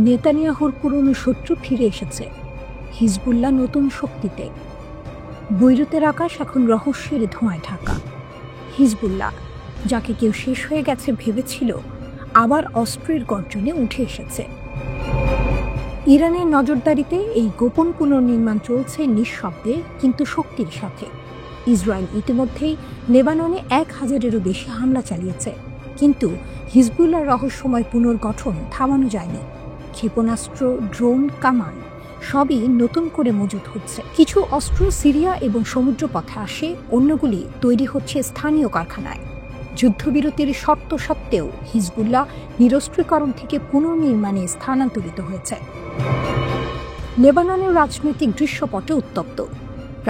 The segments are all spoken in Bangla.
নেতানিয়াহুর পুরনো শত্রু ফিরে এসেছে, হিজবুল্লাহ নতুন শক্তিতে। বৈরুতের আকাশ এখন রহস্যের ধোঁয়ায় ঢাকা। হিজবুল্লাহ, যাকে কেউ শেষ হয়ে গেছে ভেবেছিল, আবার অস্ত্রের গর্জনে উঠে এসেছে। ইরানের নজরদারিতে এই গোপন পুনর্নির্মাণ চলছে নিঃশব্দে কিন্তু শক্তির সাথে। ইসরায়েল ইতিমধ্যেই লেবাননে 1000-এরও বেশি হামলা চালিয়েছে, কিন্তু হিজবুল্লাহর রহস্যময় পুনর্গঠন থামানো যায়নি। ক্ষেপণাস্ত্র, ড্রোন, কামান সবই নতুন করে মজুত হচ্ছে। কিছু অস্ত্র সিরিয়া এবং সমুদ্রপথে আসে, অন্যগুলি তৈরি হচ্ছে স্থানীয় কারখানায়। যুদ্ধবিরতির শর্ত সত্ত্বেও হিজবুল্লাহ নিরস্ত্রীকরণ থেকে পুনর্নির্মাণে স্থানান্তরিত হয়েছে। লেবাননের রাজনৈতিক দৃশ্যপটে উত্তপ্ত।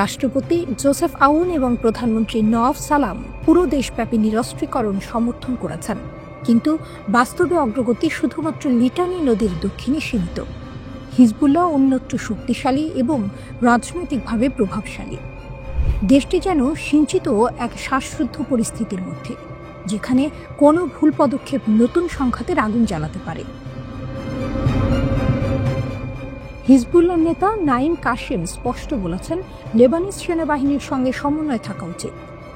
রাষ্ট্রপতি জোসেফ আউন এবং প্রধানমন্ত্রী নওয়াফ সালাম পুরো দেশব্যাপী নিরস্ত্রীকরণ সমর্থন করেছেন, কিন্তু বাস্তবে অগ্রগতি শুধুমাত্র লিটানি নদীর দক্ষিণে সীমিত। হিজবুল্লাহ অন্যত্র শক্তিশালী এবং রাজনৈতিকভাবে প্রভাবশালী। দেশটি যেন সিঞ্চিত এক শ্বাসরুদ্ধ পরিস্থিতির মধ্যে, যেখানে কোনো ভুল পদক্ষেপ নতুন সংঘাতের আগুন জ্বালাতে পারে। হিজবুল্লাহ নেতা নাইম কাশেম স্পষ্ট বলেছেন, লেবানিজ সেনাবাহিনীর সঙ্গে সমন্বয় থাকা উচিত,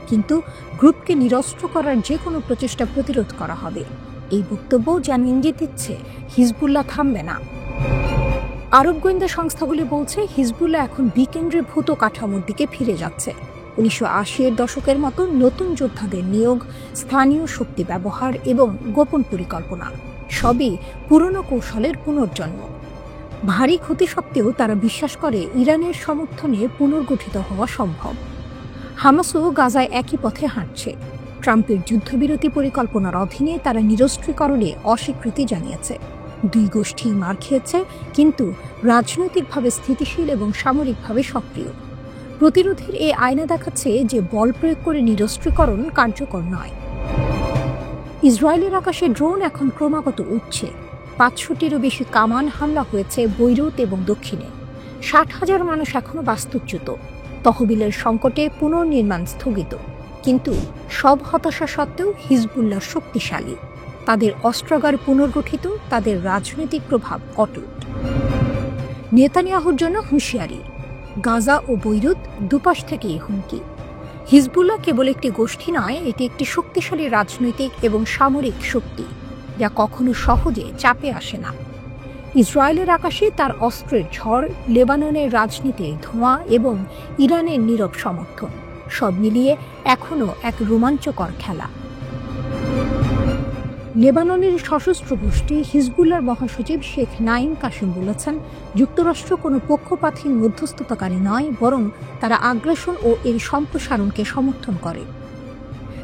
কিন্তু গ্রুপকে নিরস্ত্র করার যে কোনো প্রচেষ্টা প্রতিরোধ করা হবে। এই বক্তব্য যেন ইঙ্গিত দিচ্ছে হিজবুল্লাহ থামবে না। আরব গোয়েন্দা সংস্থাগুলি বলছে, হিজবুল্লাহ এখন বিকেন্দ্রীভূত কাঠামোর দিকে ফিরে যাচ্ছে। 1980-এর দশকের মতো নতুন যোদ্ধাদের নিয়োগ, স্থানীয় শক্তি ব্যবহার এবং গোপন পরিকল্পনা সবই পুরনো কৌশলের পুনর্জন্ম। ভারী ক্ষতি সত্ত্বেও তারা বিশ্বাস করে ইরানের সমর্থনে পুনর্গঠিত হওয়া সম্ভব। হামাসও গাজায় একই পথে হাঁটছে। ট্রাম্পের যুদ্ধবিরতি পরিকল্পনার অধীনে তারা নিরস্ত্রীকরণে অস্বীকৃতি জানিয়েছে। দুই গোষ্ঠী মার খেয়েছে, কিন্তু রাজনৈতিকভাবে স্থিতিশীল এবং সামরিকভাবে সক্রিয়। প্রতিরোধের এই আয়না দেখাচ্ছে যে বল প্রয়োগ করে নিরস্ত্রীকরণ কার্যকর নয়। ইসরায়েলের আকাশে ড্রোন এখন ক্রমাগত উঠছে। 500-টিরও বেশি কামান হামলা হয়েছে বৈরুত এবং দক্ষিণে। 60,000 মানুষ এখনও বাস্তুচ্যুত। তহবিলের সংকটে পুনর্নির্মাণ স্থগিত। কিন্তু সব হতাশা সত্ত্বেও হিজবুল্লাহ শক্তিশালী। তাদের অস্ত্রাগার পুনর্গঠিত, তাদের রাজনৈতিক প্রভাব অটুট। নেতানিয়াহুর জন্য হুঁশিয়ারি। গাজা ও বৈরুত দুপাশ থেকেই হুমকি। হিজবুল্লাহ কেবল একটি গোষ্ঠী নয়, এটি একটি শক্তিশালী রাজনৈতিক এবং সামরিক শক্তি, যা কখনো সহজে চাপে আসে না। ইসরায়েলের আকাশে তার অস্ত্রের ঝড়, লেবাননের রাজনীতির ধোঁয়া এবং ইরানের নীরব সমর্থন সব মিলিয়ে এখনও এক রোমাঞ্চকর খেলা। লেবাননের সশস্ত্র গোষ্ঠী হিজবুল্লাহর মহাসচিব শেখ নাইম কাশেম বলেছেন, যুক্তরাষ্ট্র কোনো পক্ষপাতহীন মধ্যস্থতাকারী নয়, বরং তারা আগ্রাসন ও এর সম্প্রসারণকে সমর্থন করে।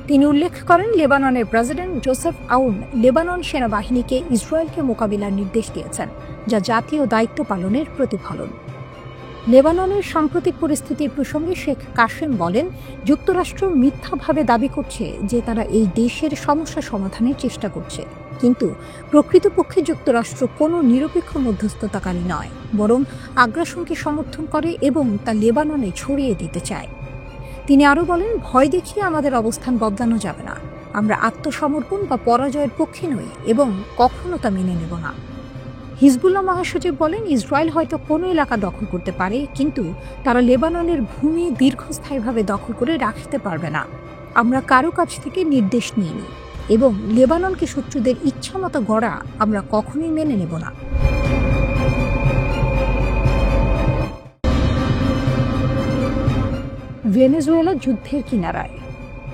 তিনি উল্লেখ করেন, লেবাননের প্রেসিডেন্ট জোসেফ আউন লেবানন সেনাবাহিনীকে ইসরায়েলকে মোকাবিলার নির্দেশ দিয়েছেন, যা জাতীয় দায়িত্ব পালনের প্রতিফলন। লেবাননের সাম্প্রতিক পরিস্থিতির প্রসঙ্গে শেখ কাশেম বলেন, যুক্তরাষ্ট্র মিথ্যাভাবে দাবি করছে যে তারা এই দেশের সমস্যা সমাধানের চেষ্টা করছে, কিন্তু প্রকৃতপক্ষে যুক্তরাষ্ট্র কোনো নিরপেক্ষ মধ্যস্থতাকারী নয়, বরং আগ্রাসনকে সমর্থন করে এবং তা লেবাননে ছড়িয়ে দিতে চায়। তিনি আরও বলেন, ভয় দেখিয়ে আমাদের অবস্থান বদলানো যাবে না। আমরা আত্মসমর্পণ বা পরাজয়ের পক্ষে নই এবং কখনো তা মেনে নেব না। হিজবুল্লাহ মহাসচিব বলেন, ইসরায়েল হয়তো কোনো এলাকা দখল করতে পারে, কিন্তু তারা লেবাননের ভূমি দীর্ঘস্থায়ীভাবে দখল করে রাখতে পারবে না। আমরা কারো কাছ থেকে নির্দেশ নিইনি এবং লেবাননকে শত্রুদের ইচ্ছামতো গড়া আমরা কখনোই মেনে নেব না। ভেনেজুয়েলা যুদ্ধের কিনারায়,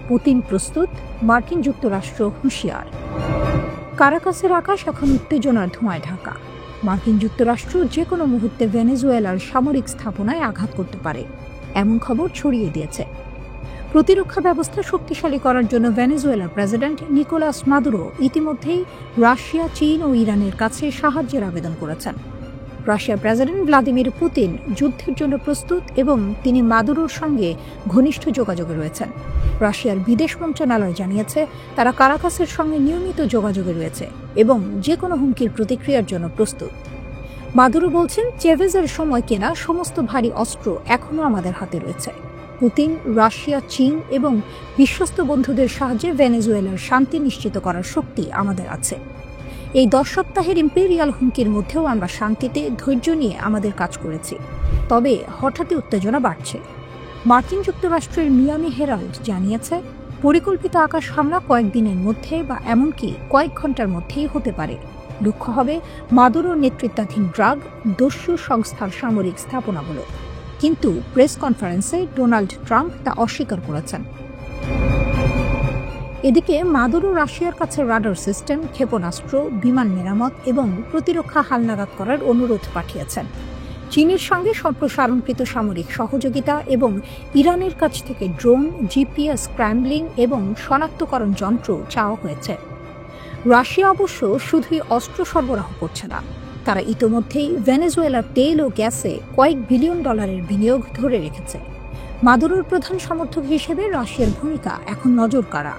পুতিন প্রস্তুত, মার্কিন যুক্তরাষ্ট্র হুঁশিয়ার। কারাকাসের আকাশ এখন উত্তেজনার ধোঁয়ায় ঢাকা। মার্কিন যুক্তরাষ্ট্র যে কোনো মুহূর্তে ভেনেজুয়েলার সামরিক স্থাপনায় আঘাত করতে পারে, এমন খবর ছড়িয়ে দিয়েছে। প্রতিরক্ষা ব্যবস্থা শক্তিশালী করার জন্য ভেনেজুয়েলার প্রেসিডেন্ট নিকোলাস মাদুরো ইতিমধ্যেই রাশিয়া, চীন ও ইরানের কাছে সাহায্যের আবেদন করেছেন। রাশিয়ার প্রেসিডেন্ট ভ্লাদিমির পুতিন যুদ্ধের জন্য প্রস্তুত এবং তিনি মাদুরোর সঙ্গে ঘনিষ্ঠ যোগাযোগে রয়েছেন। রাশিয়ার বিদেশ মন্ত্রণালয় জানিয়েছে, তারা কারাকাসের সঙ্গে নিয়মিত যোগাযোগে রয়েছে এবং যে কোনো হুমকির প্রতিক্রিয়ার জন্য প্রস্তুত। মাদুরো বলছেন, চেভেজের সময় কেনা সমস্ত ভারী অস্ত্র এখনও আমাদের হাতে রয়েছে। পুতিন, রাশিয়া, চীন এবং বিশ্বস্ত বন্ধুদের সাহায্যে ভেনেজুয়েলার শান্তি নিশ্চিত করার শক্তি আমাদের আছে। এই 10 সপ্তাহের ইম্পেরিয়াল হুমকির মধ্যেও আমরা শান্তিতে ধৈর্য নিয়ে আমাদের কাজ করেছি। তবে হঠাৎই উত্তেজনা বাড়ছে। মার্কিন যুক্তরাষ্ট্রের মিয়ামি হেরাল্ড জানিয়েছে, পরিকল্পিত আকাশ হামলা কয়েকদিনের মধ্যে বা এমনকি কয়েক ঘন্টার মধ্যেই হতে পারে। লক্ষ্য হবে মাদুরোর নেতৃত্বাধীন ড্রাগ দস্যু সংস্থার সামরিক স্থাপনাগুলো। কিন্তু প্রেস কনফারেন্সে ডোনাল্ড ট্রাম্প তা অস্বীকার করেছেন। এদিকে মাদুরো রাশিয়ার কাছে রাডার সিস্টেম, ক্ষেপণাস্ত্র, বিমান মেরামত এবং প্রতিরক্ষা হালনাগাদ করার অনুরোধ পাঠিয়েছেন। চীনের সঙ্গে সম্প্রসারণকৃত সামরিক সহযোগিতা এবং ইরানের কাছ থেকে ড্রোন, জিপিএস স্ক্র্যাম্বলিং এবং শনাক্তকরণ যন্ত্র চাওয়া হয়েছে। রাশিয়া অবশ্য শুধুই অস্ত্র সরবরাহ করছে না, তারা ইতোমধ্যেই ভেনেজুয়েলার তেল ও গ্যাসে কয়েক বিলিয়ন ডলারের বিনিয়োগ ধরে রেখেছে। মাদুরোর প্রধান সমর্থক হিসেবে রাশিয়ার ভূমিকা এখন নজরকাড়া।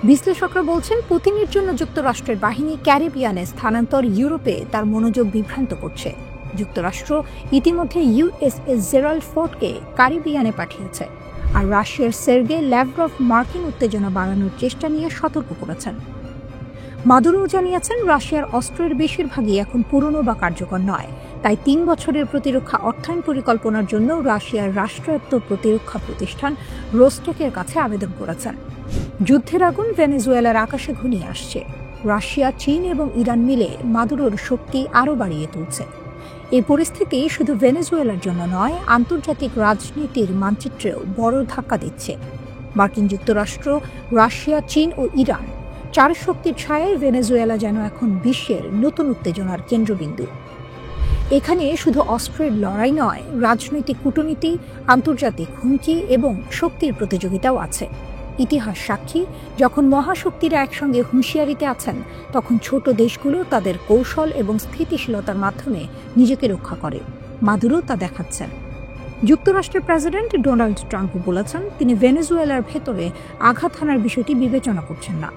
বিশ্লেষকরা বলছেন, পুতিনের জন্য যুক্তরাষ্ট্রের বাহিনী ক্যারিবিয়ানে স্থানান্তর ইউরোপে তার মনোযোগ বিভ্রান্ত করছে। যুক্তরাষ্ট্র ইতিমধ্যে ইউএসএস জেরাল্ড ফোর্ডকে ক্যারিবিয়ানে পাঠিয়েছে, আর রাশিয়ার সের্গে ল্যাভরভ মার্কিন উত্তেজনা বাড়ানোর চেষ্টা নিয়ে সতর্ক করেছেন। মাদুরো জানিয়েছেন, রাশিয়ার অস্ত্রের বেশিরভাগই এখন পুরনো বা কার্যকর নয়, তাই 3 বছরের প্রতিরক্ষা অর্থায়ন পরিকল্পনার জন্য রাশিয়ার রাষ্ট্রায়ত্ত প্রতিরক্ষা প্রতিষ্ঠান রোস্টেকের কাছে আবেদন করেছেন। যুদ্ধের আগুন ভেনেজুয়েলার আকাশে ঘনিয়ে আসছে। রাশিয়া, চীন এবং ইরান মিলে মাদুরোর শক্তি আরও বাড়িয়ে তুলছে। এই পরিস্থিতি শুধু ভেনেজুয়েলার জন্য নয়, আন্তর্জাতিক রাজনীতির মানচিত্রেও বড় ধাক্কা দিচ্ছে। মার্কিন যুক্তরাষ্ট্র, রাশিয়া, চীন ও ইরান 4 শক্তির ছায়ায় ভেনেজুয়েলা যেন এখন বিশ্বের নতুন উত্তেজনার কেন্দ্রবিন্দু। এখানে শুধু অস্ত্রের লড়াই নয়, রাজনৈতিক কূটনীতি, আন্তর্জাতিক হুমকি এবং শক্তির প্রতিযোগিতাও আছে। ইতিহাস সাক্ষী, যখন মহাশক্তিরা একসঙ্গে হুঁশিয়ারিতে আছেন, তখন ছোট দেশগুলো তাদের কৌশল এবং স্থিতিশীলতার মাধ্যমে নিজেকে রক্ষা করে। মাদুরো তা দেখাচ্ছেন। যুক্তরাষ্ট্রের প্রেসিডেন্ট ডোনাল্ড ট্রাম্প বলেছেন, তিনি ভেনেজুয়েলার ভেতরে আঘাত হানার বিষয়টি বিবেচনা করছেন না।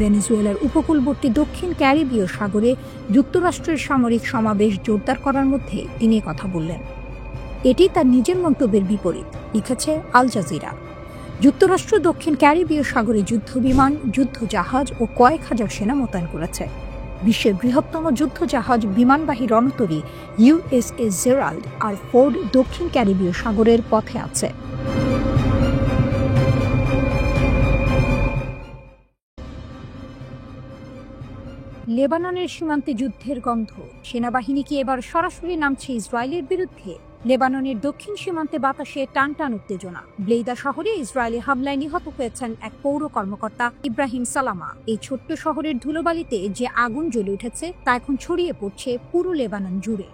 ভেনেজুয়েলার উপকূলবর্তী দক্ষিণ ক্যারিবীয় সাগরে যুক্তরাষ্ট্রের সামরিক সমাবেশ জোরদার করার মধ্যে তিনি কথা বললেন। এটি তার নিজের মন্তব্যের বিপরীত, লিখেছে আল জাজিরা। যুক্তরাষ্ট্র দক্ষিণ ক্যারিবীয় সাগরে যুদ্ধবিমান, যুদ্ধজাহাজ ও কয়েক হাজার সেনা মোতায়েন করেছে। বিশ্বের বৃহত্তম যুদ্ধজাহাজ বিমানবাহী রণতরী ইউএসএস জেরাল্ড আর ফোর্ড দক্ষিণ ক্যারিবীয় সাগরের পথে আছে। লেবাননের সীমান্তে যুদ্ধের গন্ধ। সেনাবাহিনী কি এবার সরাসরি নামছে ইসরায়েলের বিরুদ্ধে? লেবাননের দক্ষিণ সীমান্তে বাতাসে টানটান উত্তেজনা। ব্লেইদা শহরে ইসরায়েলি হামলায় নিহত হয়েছেন এক পৌর কর্মকর্তা ইব্রাহিম সালামা। এই ছোট্ট শহরের ধুলোবালিতে যে আগুন জ্বলে উঠেছে তা এখন ছড়িয়ে পড়ছে পুরো লেবানন জুড়ে।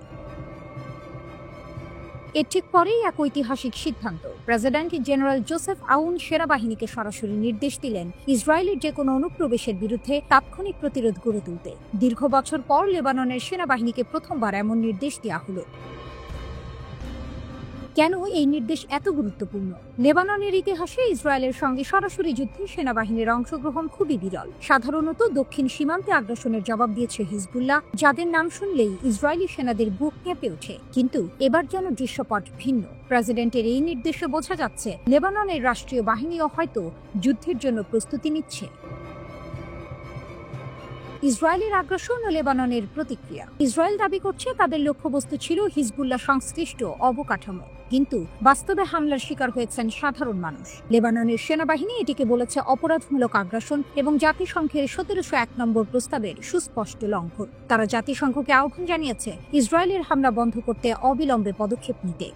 এর ঠিক পরেই এক ঐতিহাসিক সিদ্ধান্ত। প্রেসিডেন্ট জেনারেল জোসেফ আউন সেনাবাহিনীকে সরাসরি নির্দেশ দিলেন ইসরায়েলের যে কোনো অনুপ্রবেশের বিরুদ্ধে তাৎক্ষণিক প্রতিরোধ গড়ে তুলতে। দীর্ঘ বছর পর লেবাননের সেনাবাহিনীকে প্রথমবার এমন নির্দেশ দেওয়া হলো। কেন এই নির্দেশ এত গুরুত্বপূর্ণ? লেবাননের ইতিহাসে ইসরায়েলের সঙ্গে সরাসরি যুদ্ধে সেনাবাহিনীর অংশগ্রহণ খুবই বিরল। সাধারণত দক্ষিণ সীমান্তে আগ্রাসনের জবাব দিয়েছে হিজবুল্লাহ, যাদের নাম শুনলেই ইসরায়েলি সেনাদের বুক কেঁপে ওঠে। কিন্তু এবার যেন দৃশ্যপট ভিন্ন। প্রেসিডেন্টের এই নির্দেশে বোঝা যাচ্ছে লেবাননের রাষ্ট্রীয় বাহিনীও হয়তো যুদ্ধের জন্য প্রস্তুতি নিচ্ছে। ইসরায়েলের আগ্রাসন ও লেবাননের প্রতিক্রিয়া। ইসরায়েল দাবি করছে তাদের লক্ষ্যবস্তু ছিল হিজবুল্লাহ সংশ্লিষ্ট অবকাঠামো, কিন্তু বাস্তবে হামলার শিকার হয়েছেন সাধারণ মানুষ। লেবাননের সেনাবাহিনী এটিকে বলেছে অপরাধমূলক আগ্রাসন এবং জাতিসংঘের 1701 নম্বর প্রস্তাবের সুস্পষ্ট লঙ্ঘন। তারা জাতিসংঘকে আহ্বান জানিয়েছে ইসরায়েলের হামলা বন্ধ করতে অবিলম্বে পদক্ষেপ নিতে।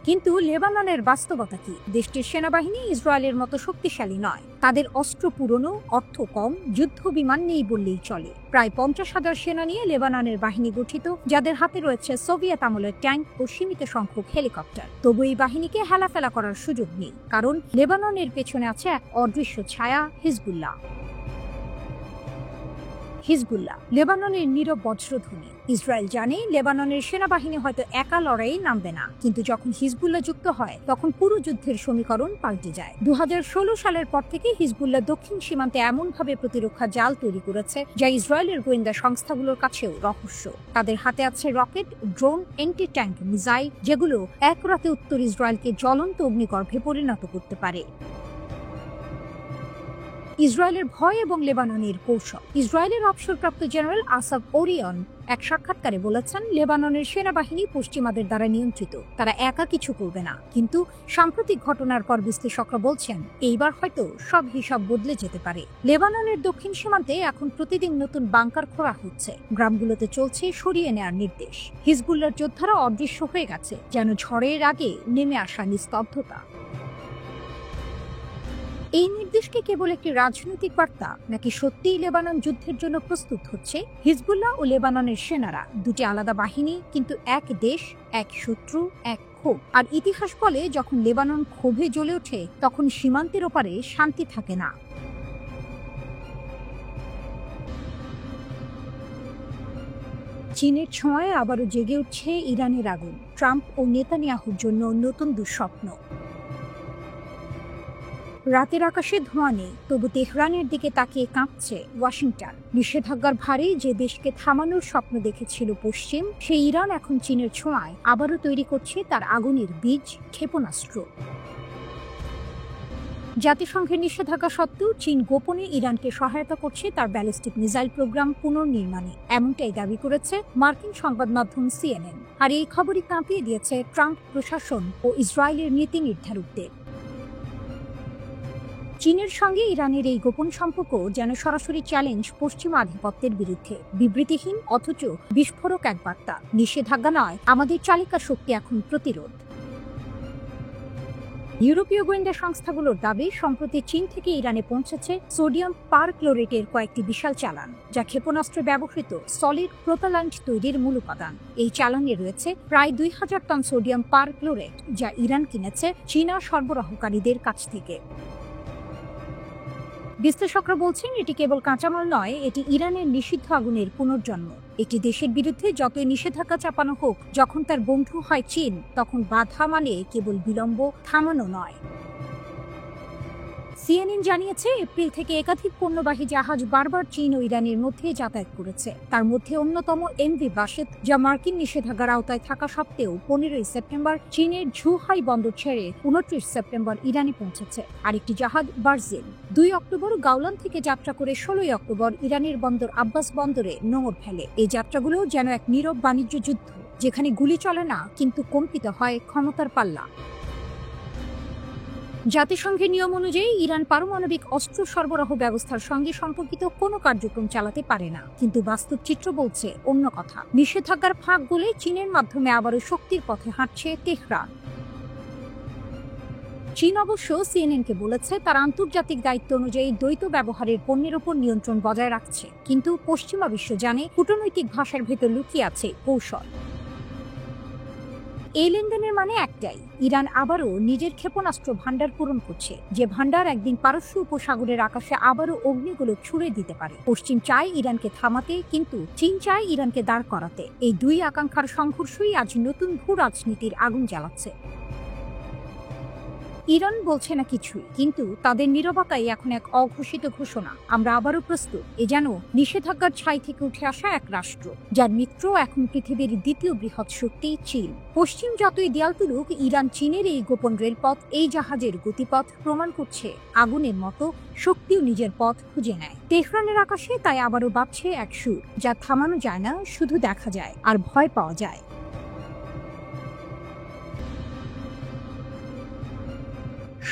কিন্তু লেবাননের বাস্তবতা কি? দেশটির সেনাবাহিনী ইসরায়েলের মতো শক্তিশালী নয়। তাদের অস্ত্র পুরনো, অর্থ কম, যুদ্ধ বিমান নেই বললেই চলে। প্রায় 50,000 সেনা নিয়ে লেবাননের বাহিনী গঠিত, যাদের হাতে রয়েছে সোভিয়েত আমলের ট্যাঙ্ক ও সীমিত সংখ্যক হেলিকপ্টার। তবু এই বাহিনীকে হেলাফেলা করার সুযোগ নেই, কারণ লেবাননের পেছনে আছে এক অদৃশ্য ছায়া, হিজবুল্লাহ। লেবাননের নীরব বজ্রধ্বনি। ইসরায়েল জানে লেবাননের সেনাবাহিনী হয়তো একা লড়াইয়ে নামবে না, কিন্তু যখন হিজবুল্লাহ যুক্ত হয় তখন পুরো যুদ্ধের সমীকরণ পাল্টে যায়। 2016 সালের পর থেকে হিজবুল্লাহ দক্ষিণ সীমান্তে এমনভাবে প্রতিরক্ষা জাল তৈরি করেছে যা ইসরায়েলের গোয়েন্দা সংস্থাগুলোর কাছেও রহস্য। তাদের হাতে আছে rocket, drone, anti tank missile, যেগুলো এক রাতে উত্তর ইসরায়েলকে জ্বলন্ত অগ্নিগর্ভে পরিণত করতে পারে। ইসরায়েলের ভয় এবং লেবাননের কৌশল। ইসরায়েলের অবসরপ্রাপ্ত জেনারেল আসাফ ওরিয়ন এক সাক্ষাৎকারে বলেছেন, লেবাননের সেনাবাহিনী পশ্চিমাদের দ্বারা নিয়ন্ত্রিত, তারা একা কিছু করবে না। কিন্তু সাম্প্রতিক ঘটনার পর বিশ্লেষকরা বলছেন, এইবার হয়তো সব হিসাব বদলে যেতে পারে। লেবাননের দক্ষিণ সীমান্তে এখন প্রতিদিন নতুন বাংকার খোঁড়া হচ্ছে, গ্রামগুলোতে চলছে সরিয়ে নেওয়ার নির্দেশ। হিজবুল্লাহর যোদ্ধারা অদৃশ্য হয়ে গেছে, যেন ঝড়ের আগে নেমে আসা নিস্তব্ধতা। এই নির্দেশকে কেবল একটি রাজনৈতিক বার্তা, নাকি সত্যিই লেবানন যুদ্ধের জন্য প্রস্তুত হচ্ছে? হিজবুল্লাহ ও লেবাননের সেনারা দুটি আলাদা বাহিনী, কিন্তু এক দেশ, এক শত্রু, এক ক্ষোভ। আর ইতিহাস বলে, যখন লেবানন ক্ষোভে জ্বলে ওঠে তখন সীমান্তের ওপারে শান্তি থাকে না। চীনের ছোঁয়ায় আবারও জেগে উঠছে ইরানের আগুন। ট্রাম্প ও নেতানিয়াহুর জন্য নতুন দুঃস্বপ্ন। রাতের আকাশে ধোঁয়া নেই, তবু তেহরানের দিকে তাকিয়ে কাঁপছে ওয়াশিংটন। নিষেধাজ্ঞার ভারে যে দেশকে থামানোর স্বপ্ন দেখেছিল পশ্চিম, সেই ইরান এখন চীনের ছোঁয়ায় আবারও তৈরি করছে তার আগুনের বীজ, ক্ষেপণাস্ত্র। জাতিসংঘের নিষেধাজ্ঞা সত্ত্বেও চীন গোপনে ইরানকে সহায়তা করছে তার ব্যালিস্টিক মিসাইল প্রোগ্রাম পুনর্নির্মাণে, এমনটাই দাবি করেছে মার্কিন সংবাদ মাধ্যম সিএনএন। আর এই খবরই কাঁপিয়ে দিয়েছে ট্রাম্প প্রশাসন ও ইসরায়েলের নীতি নির্ধারকদের। চীনের সঙ্গে ইরানের এই গোপন সম্পর্ক যেন সরাসরি চ্যালেঞ্জ পশ্চিমা আধিপত্যের বিরুদ্ধে। বিবৃতিহীন অথচ বিস্ফোরক এক বার্তা, নিষেধাজ্ঞা নয়, আমাদের চালিকা শক্তি এখন প্রতিরোধ। ইউরোপীয় গোয়েন্দা সংস্থাগুলোর দাবি, সম্প্রতি চীন থেকে ইরানে পৌঁছেছে সোডিয়াম পারক্লোরেটের কয়েকটি বিশাল চালান, যা ক্ষেপণাস্ত্রে ব্যবহৃত সলিড প্রোপাল্যান্ট তৈরির মূল উপাদান। এই চালানে রয়েছে প্রায় 2000 টন সোডিয়াম পারক্লোরেট, যা ইরান কিনেছে চীনা সরবরাহকারীদের কাছ থেকে। বিশ্লেষকরা বলছেন, এটি কেবল কাঁচামাল নয়, এটি ইরানের নিষিদ্ধ আগুনের পুনর্জন্ম। একটি দেশের বিরুদ্ধে যতই নিষেধাজ্ঞা চাপানো হোক, যখন তার বন্ধু হয় চীন, তখন বাধা মানে কেবল বিলম্ব, থামানো নয়। সিএনএন জানিয়েছে, এপ্রিল থেকে একাধিক পণ্যবাহী জাহাজ বারবার চীন ও ইরানের মধ্যে যাতায়াত করেছে। তার মধ্যে অন্যতম এমভি বাশেদ, যা মার্কিন নিষেধাজ্ঞার আওতায় থাকা সত্ত্বেও 15 সেপ্টেম্বর চীনের ঝুহাই বন্দর ছেড়ে 29 সেপ্টেম্বর ইরানে পৌঁছেছে। আরেকটি জাহাজ বার্জিল 2 অক্টোবর গাউলান থেকে যাত্রা করে 16 অক্টোবর ইরানের বন্দর আব্বাস বন্দরে নোঙর ফেলে। এই যাত্রাগুলো যেন এক নীরব বাণিজ্য যুদ্ধ, যেখানে গুলি চলে না, কিন্তু কম্পিত হয় ক্ষমতার পাল্লা। জাতিসংঘের নিয়ম অনুযায়ী ইরান পারমাণবিক অস্ত্র সরবরাহ ব্যবস্থার সঙ্গে সম্পর্কিত কোনো কার্যক্রম চালাতে পারে না, কিন্তু বাস্তব চিত্র বলছে অন্য কথা। নিষেধাজ্ঞার ফাঁক গলে চীনের মাধ্যমে আবারও শক্তির পথে হাঁটছে তেহরান। চীন অবশ্য সিএনএনকে বলেছে, তার আন্তর্জাতিক দায়িত্ব অনুযায়ী দ্বৈত ব্যবহারের পণ্যের উপর নিয়ন্ত্রণ বজায় রাখছে, কিন্তু পশ্চিমা বিশ্ব জানে কূটনৈতিক ভাষার ভেতর লুকিয়ে আছে কৌশল। এই লেনদেনের মানে একটাই, ইরান আবারও নিজের ক্ষেপণাস্ত্র ভান্ডার পূরণ করছে, যে ভান্ডার একদিন পারস্য উপসাগরের আকাশে আবারও অগ্নিগোলক ছুড়ে দিতে পারে। পশ্চিম চায় ইরানকে থামাতে, কিন্তু চীন চায় ইরানকে দাঁড় করাতে। এই দুই আকাঙ্ক্ষার সংঘর্ষই আজ নতুন ভূ রাজনীতির আগুন জ্বালাচ্ছে। ইরান বলছে না কিছুই, কিন্তু তাদের নীরবতাই এখন এক অঘোষিত ঘোষণা, আমরা আবারও প্রস্তুত। এ যেন নিষেধাজ্ঞার ছাই থেকে উঠে আসা এক রাষ্ট্র, যার মিত্র এখন পৃথিবীর দ্বিতীয় বৃহৎ শক্তি চীন। পশ্চিম যতই দেয়াল তুলুক, ইরান চীনের এই গোপন রেলপথ, এই জাহাজের গতিপথ প্রমাণ করছে, আগুনের মতো শক্তিও নিজের পথ খুঁজে নেয়। তেহরানের আকাশে তাই আবারও বাজছে এক সুর, যা থামানো যায় না, শুধু দেখা যায় আর ভয় পাওয়া যায়।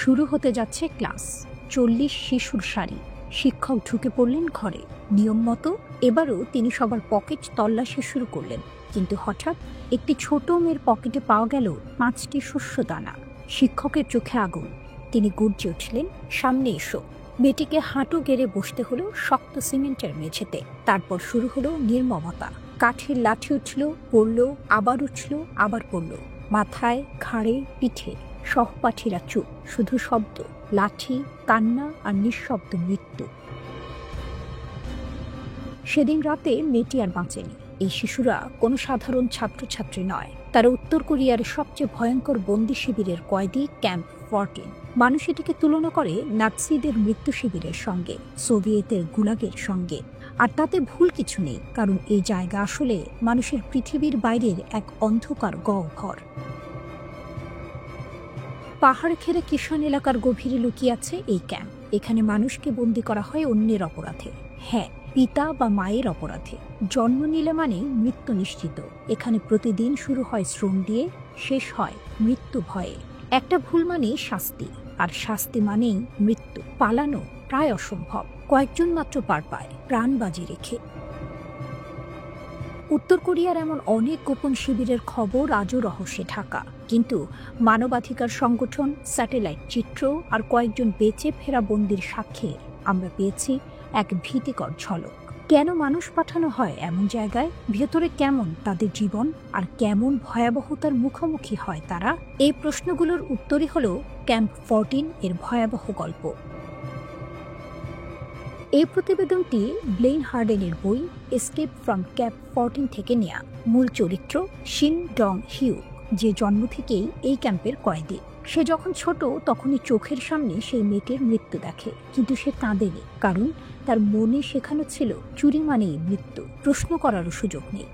শুরু হতে যাচ্ছে ক্লাস। 40 শিশুর সারি। শিক্ষক ঢুকে পড়লেন ঘরে। নিয়ম মতো এবারও তিনি সবার পকেট তল্লাশি শুরু করলেন, কিন্তু হঠাৎ একটি ছোট মেয়ের পকেটে পাওয়া গেল 5টি শস্য দানা। শিক্ষকের চোখে আগুন। তিনি গর্জে উঠলেন, সামনে এসো। মেয়েটিকে হাঁটু গেড়ে বসতে হলো শক্ত সিমেন্টের মেঝেতে। তারপর শুরু হলো নির্মমতা। কাঠের লাঠি উঠল, পড়ল, আবার উঠল, আবার পড়ল, মাথায়, ঘাড়ে, পিঠে। সহপাঠীরা চুপ, শুধু শব্দ, লাঠি, কান্না আর নিঃশব্দ মৃত্যু। সেদিন রাতে মেয়েটি আর বাঁচেনি। এই শিশুরা কোনো সাধারণ ছাত্রছাত্রী নয়, তারা উত্তর কোরিয়ার সবচেয়ে ভয়ঙ্কর বন্দি শিবিরের কয়েদি, ক্যাম্প 14। মানুষ এটিকে তুলনা করে নাৎসিদের মৃত্যু শিবিরের সঙ্গে, সোভিয়েতের গুলাগের সঙ্গে। আর তাতে ভুল কিছু নেই, কারণ এই জায়গা আসলে মানুষের পৃথিবীর বাইরের এক অন্ধকার গহ্বর। পাহাড় ঘেরা কিষান এলাকার গভীরে লুকিয়ে আছে এই ক্যাম্প। এখানে মানুষকে বন্দী করা হয় অন্যের অপরাধে, হ্যাঁ, পিতা বা মায়ের অপরাধে। জন্ম নিলে মানে মৃত্যু নিশ্চিত। এখানে প্রতিদিন শুরু হয় শ্রম দিয়ে, শেষ হয় মৃত্যু ভয়ে। একটা ভুল মানেই শাস্তি, আর শাস্তি মানেই মৃত্যু। পালানো প্রায় অসম্ভব, কয়েকজন মাত্র পার পায় প্রাণ বাজি রেখে। উত্তর কোরিয়ার এমন অনেক গোপন শিবিরের খবর আজও রহস্যে ঢাকা, কিন্তু মানবাধিকার সংগঠন, স্যাটেলাইট চিত্র আর কয়েকজন বেঁচে ফেরা বন্দির সাক্ষ্যে আমরা পেয়েছি এক ভীতিকর ঝলক। কেন মানুষ পাঠানো হয় এমন জায়গায়? ভেতরে কেমন তাদের জীবন, আর কেমন ভয়াবহতার মুখোমুখি হয় তারা? এই প্রশ্নগুলোর উত্তরই হলো ক্যাম্প 14 এর ভয়াবহ গল্প। এই প্রতিবেদনটি ব্লেইন হার্ডেনের বই এস্কেপ ফ্রম ক্যাম্প 14 থেকে নেয়া। মূল চরিত্র শিন ডং হিউক, যে জন্ম থেকেই এই ক্যাম্পের কয়েদি। সে যখন ছোট তখনই চোখের সামনে সেই মেয়েটির মৃত্যু দেখে, কিন্তু সে কাঁদেনি, কারণ তার মনে শেখানো ছিল চুরি মানেই মৃত্যু, প্রশ্ন করারও সুযোগ নেই।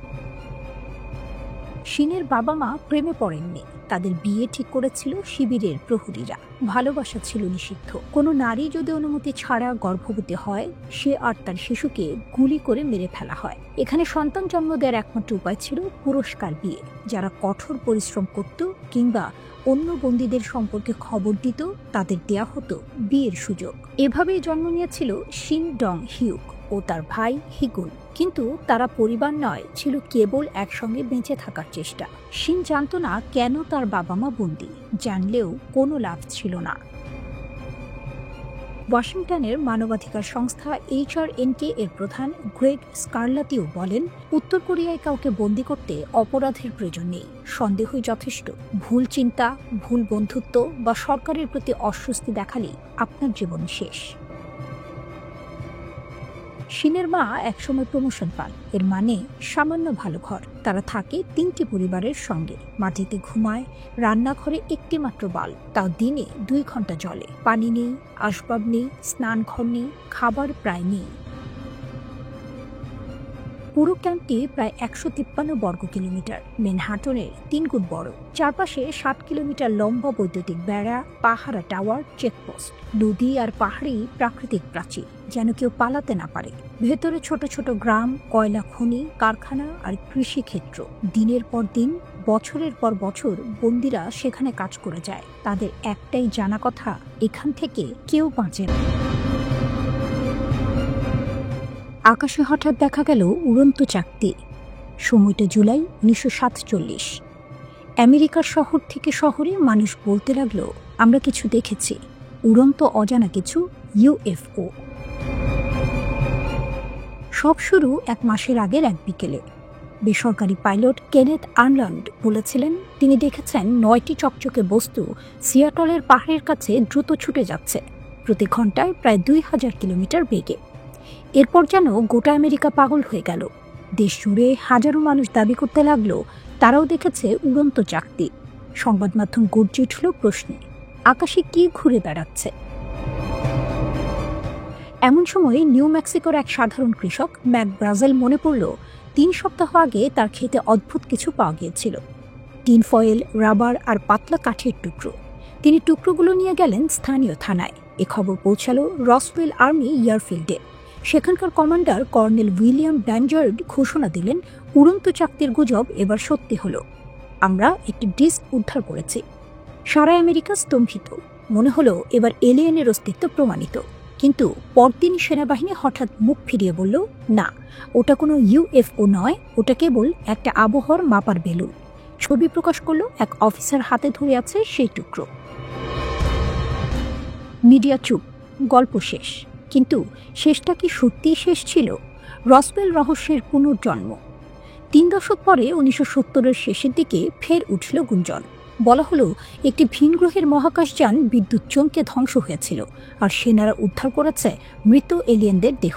শিনের বাবা মা প্রেমে পড়েননি, তাদের বিয়ে ঠিক করেছিল শিবিরের প্রহরীরা। ভালোবাসা ছিল নিষিদ্ধ। কোনো নারী যদি অনুমতি ছাড়া গর্ভবতী হয়, সে আর তার শিশুকে গুলি করে মেরে ফেলা হয়। এখানে সন্তান জন্ম দেওয়ার একমাত্র উপায় ছিল পুরস্কার বিয়ে। যারা কঠোর পরিশ্রম করত কিংবা অন্য বন্দীদের সম্পর্কে খবর দিত, তাদের দেয়া হতো বিয়ের সুযোগ। এভাবেই জন্ম নিয়েছিল শিন ডং হিউক ও তার ভাই হিগুন। কিন্তু তারা পরিবার নয়, ছিল কেবল একসঙ্গে বেঁচে থাকার চেষ্টা। শিন জানত না কেন তার বাবা মা বন্দী, জানলেও কোনো লাভ ছিল না। ওয়াশিংটনের মানবাধিকার সংস্থা HRNK এর প্রধান গ্রেগ স্কারলাতিও বলেন, উত্তর কোরিয়ায় কাউকে বন্দী করতে অপরাধের প্রয়োজন নেই, সন্দেহই যথেষ্ট। ভুল চিন্তা, ভুল বন্ধুত্ব বা সরকারের প্রতি অস্বস্তি দেখালেই আপনার জীবন শেষ। শিনের মা একসময় প্রমোশন পান, এর মানে সামান্য ভালো ঘর। তারা থাকে 3টি পরিবারের সঙ্গে, মাটিতে ঘুমায়, রান্নাঘরে একটি মাত্র বাল্ব, তাও দিনে 2 ঘন্টা জ্বলে। পানি নেই, আসবাব নেই, স্নানঘর নেই, খাবার প্রায় নেই। পুরো ক্যাম্পটি প্রায় 153 বর্গ কিলোমিটার, ম্যানহাটনের 3 গুণ বড়। চারপাশে 7 কিলোমিটার লম্বা বৈদ্যুতিক বেড়া, পাহারা টাওয়ার, চেকপোস্ট, নদী আর পাহাড়ি প্রাকৃতিক প্রাচীর, যেন কেউ পালাতে না পারে। ভেতরে ছোট ছোট গ্রাম, কয়লা খনি, কারখানা আর কৃষিক্ষেত্র। দিনের পর দিন, বছরের পর বছর বন্দিরা সেখানে কাজ করে যায়। তাদের একটাই জানা কথা, এখান থেকে কেউ বাঁচে না। আকাশে হঠাৎ দেখা গেল উড়ন্ত চাকতি। সময়টা জুলাই 1947। আমেরিকার শহর থেকে শহরে মানুষ বলতে লাগলো, আমরা কিছু দেখেছি, উড়ন্ত অজানা কিছু, UFO। সব শুরু 1 মাসের আগের এক বিকেলে। বেসরকারি পাইলট কেনেথ আর্নল্যান্ড বলেছিলেন, তিনি দেখেছেন 9টি চকচকে বস্তু সিয়াটলের পাহাড়ের কাছে দ্রুত ছুটে যাচ্ছে, প্রতি ঘন্টায় প্রায় 2000 কিলোমিটার বেগে। এরপর যেন গোটা আমেরিকা পাগল হয়ে গেল। দেশ জুড়ে হাজারো মানুষ দাবি করতে লাগলো তারাও দেখেছে উড়ন্ত চাকতি। সংবাদ মাধ্যম গর্জে উঠল প্রশ্নে, আকাশে কি ঘুরে বেড়াচ্ছে? এমন সময় নিউ মেক্সিকোর এক সাধারণ কৃষক ম্যাক ব্রাজেল মনে পড়ল, 3 সপ্তাহ আগে তার ক্ষেতে অদ্ভুত কিছু পাওয়া গিয়েছিল। টিন ফয়েল, রাবার আর পাতলা কাঠের টুকরো। তিনি টুকরোগুলো নিয়ে গেলেন স্থানীয় থানায়। এ খবর পৌঁছালো রসওয়েল আর্মি এয়ারফিল্ডে। সেখানকার কমান্ডার কর্নেল উইলিয়াম ব্যানজার্ড ঘোষণা দিলেন, উড়ন্ত চাকতির গুজব এবার সত্যি হলো, আমরা একটি ডিস্ক উদ্ধার করেছি। সারা আমেরিকা স্তম্ভিত, মনে হলো এবার এলিয়েনের অস্তিত্ব প্রমাণিত। কিন্তু পরদিনই সেনাবাহিনী হঠাৎ মুখ ফিরিয়ে বলল, না, ওটা কোনো UFO নয়, ওটা কেবল একটা আবহাওয়ার মাপার বেলুন। ছবি প্রকাশ করলো এক অফিসার, হাতে ধরে আছে সেই টুকরো। মিডিয়া চুপ, গল্প শেষ। কিন্তু শেষটা কি সত্যিই শেষ ছিল? রসওয়েল রহস্যের পুনর্জন্ম। 3 দশক পরে 1970-এর শেষের দিকে ফের উঠল গুঞ্জন। বলা হলো একটি ভিনগ্রহের মহাকাশযান বিদ্যুৎ চমকে ধ্বংস হয়েছিল, আর সেনারা উদ্ধার করেছে মৃত এলিয়েনদের দেহ।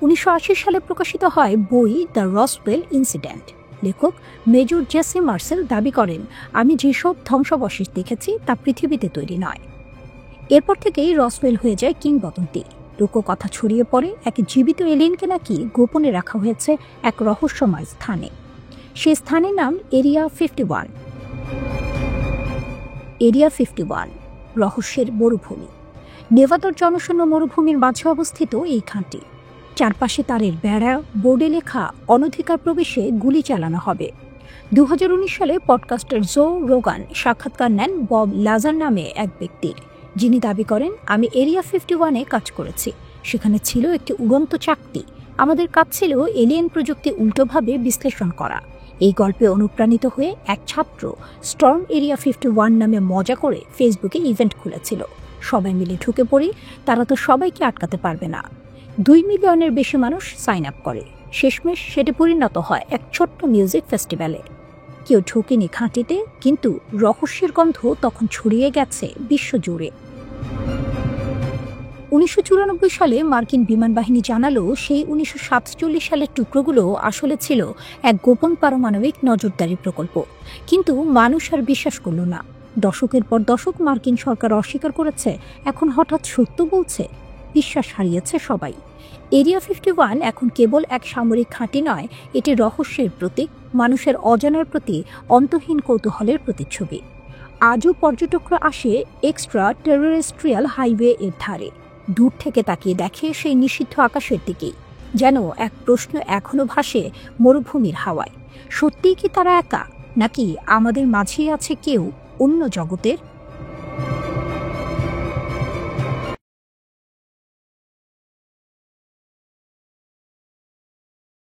1980 সালে প্রকাশিত হয় বই দ্য রসওয়েল ইনসিডেন্ট। লেখক মেজর জেসি মার্সেল দাবি করেন, আমি যেসব ধ্বংসাবশেষ দেখেছি তা পৃথিবীতে তৈরি নয়। এরপর থেকেই রসওয়েল হয়ে যায় কিংবদন্তি। লোককথা ছড়িয়ে পড়ে এক জীবিত এলিয়েনকে নাকি গোপনে রাখা হয়েছে এক রহস্যময় স্থানে। সে স্থানের নাম এরিয়া 51। এরিয়া 51 রহস্যের মরুভূমি। নেভাদার জনশূন্য মরুভূমির মাঝে অবস্থিত এই খাঁটি। চারপাশে তারের বেড়া, বোর্ডে লেখা অনধিকার প্রবেশে গুলি চালানো হবে। 2019 সালে পডকাস্টার জো রোগান সাক্ষাৎকার নেন বব লাজার নামে এক ব্যক্তির, যিনি দাবি করেন, আমি এরিয়া 51-এ কাজ করেছি। সেখানে ছিল একটি উড়ন্ত চাকতি। আমাদের কাজ ছিল এলিয়েন প্রযুক্তি উল্টোভাবে বিশ্লেষণ করা। এই গল্পে অনুপ্রাণিত হয়ে এক ছাত্র স্টর্ম এরিয়া 51 নামে মজা করে ফেসবুকে ইভেন্ট খুলেছিল। সবাই মিলে ঢুকে পড়ি, তারা তো সবাইকে আটকাতে পারবে না। 2 মিলিয়নের বেশি মানুষ সাইন আপ করে। শেষমেশ সেটি পরিণত হয় এক ছোট্ট মিউজিক ফেস্টিভ্যালে। কেউ ঢোকেনি খাঁটিতে, কিন্তু রহস্যের গন্ধ তখন ছড়িয়ে গেছে বিশ্বজুড়ে। 1994 সালে মার্কিন বিমান বাহিনী জানালো, সেই 1947 সালের টুকরোগুলো আসলে ছিল এক গোপন পারমাণবিক নজরদারি প্রকল্প। কিন্তু মানুষ আর বিশ্বাস করল না। দশকের পর দশক মার্কিন সরকার অস্বীকার করেছে, এখন হঠাৎ সত্য বলছে। বিশ্বাস হারিয়েছে সবাই। এরিয়া 51 এখন কেবল এক সামরিক ঘাঁটি নয়, এটি রহস্যের প্রতীক, মানুষের অজানার প্রতি অন্তহীন কৌতূহলের প্রতিচ্ছবি। আজও পর্যটকরা আসে এক্সট্রা টেরিস্ট্রিয়াল হাইওয়ে এর ধারে। দূর থেকে তাকিয়ে দেখে সেই নিষিদ্ধ আকাশের দিকেই। যেন এক প্রশ্ন এখনো ভাসে মরুভূমির হাওয়ায়, সত্যিই কি তারা একা, নাকি আমাদের মাঝেই আছে কেউ অন্য জগতের?